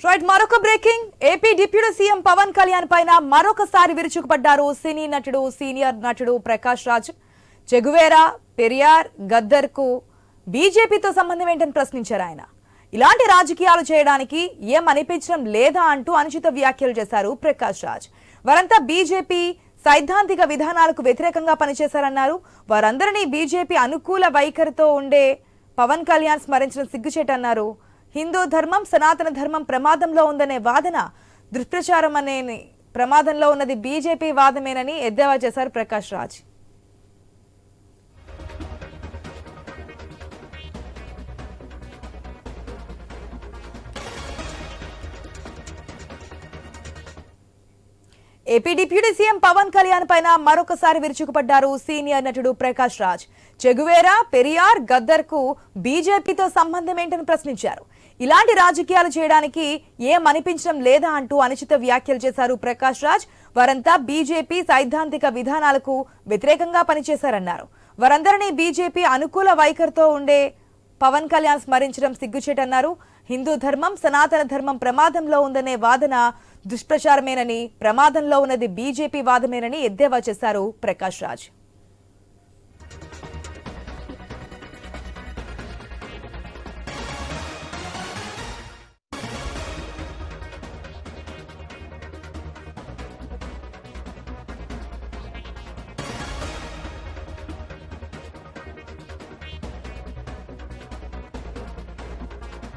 Right మరొక breaking AP deputy CM Pawan Kalyan పైన మరొకసారి విరుచుకుపడ్డారు సీనియర్ నటుడు ప్రకాష్ రాజ్. చెగువేరా పెరియార్ గద్దర్ కు బీజేపీతో సంబంధం ఏంటని ప్రశ్నించారు ఆయన. ఇలాంటి రాజకీయాలు చేయడానికి ఏం అనిపించడం లేదా అంటూ అనుచిత వ్యాఖ్యలు చేశారు ప్రకాష్ రాజ్. వారంతా బీజేపీ సైద్ధాంతిక విధానాలకు వ్యతిరేకంగా పనిచేశారన్నారు. వారందరినీ బీజేపీ అనుకూల వైఖరితో ఉండే పవన్ కళ్యాణ్ స్మరించడం సిగ్గుచేటన్నారు. హిందూ ధర్మం సనాతన ధర్మం ప్రమాదంలో ఉందనే వాదన దుష్ప్రచారం అనే ప్రమాదంలో ఉన్నది బీజేపీ వాదమేనని ఎద్దేవా చేశారు Prakash Raj. AP deputy CM Pawan Kalyan పైన మరొకసారి విరుచుకుపడ్డారు సీనియర్ నటుడు ప్రకాష్ రాజ్. చెగువేరా పెరియార్ గద్దర్ కు బీజేపీతో సంబంధం ఏంటని ప్రశ్నించారు. ఇలాంటి రాజకీయాలు చేయడానికి ఏం అనిపించడం లేదా అంటూ అనుచిత వ్యాఖ్యలు చేశారు ప్రకాష్ రాజ్. వారంతా బీజేపీ సైద్ధాంతిక విధానాలకు వ్యతిరేకంగా పనిచేశారన్నారు. వారందరినీ బీజేపీ అనుకూల వైఖరితో ఉండే పవన్ కళ్యాణ్ స్మరించడం సిగ్గుచేటన్నారు. హిందూ ధర్మం సనాతన ధర్మం ప్రమాదంలో ఉందనే వాదన దుష్ప్రచారమేనని, ప్రమాదంలో ఉన్నది బీజేపీ వాదమేనని ఎద్దేవా చేశారు ప్రకాష్ రాజ్.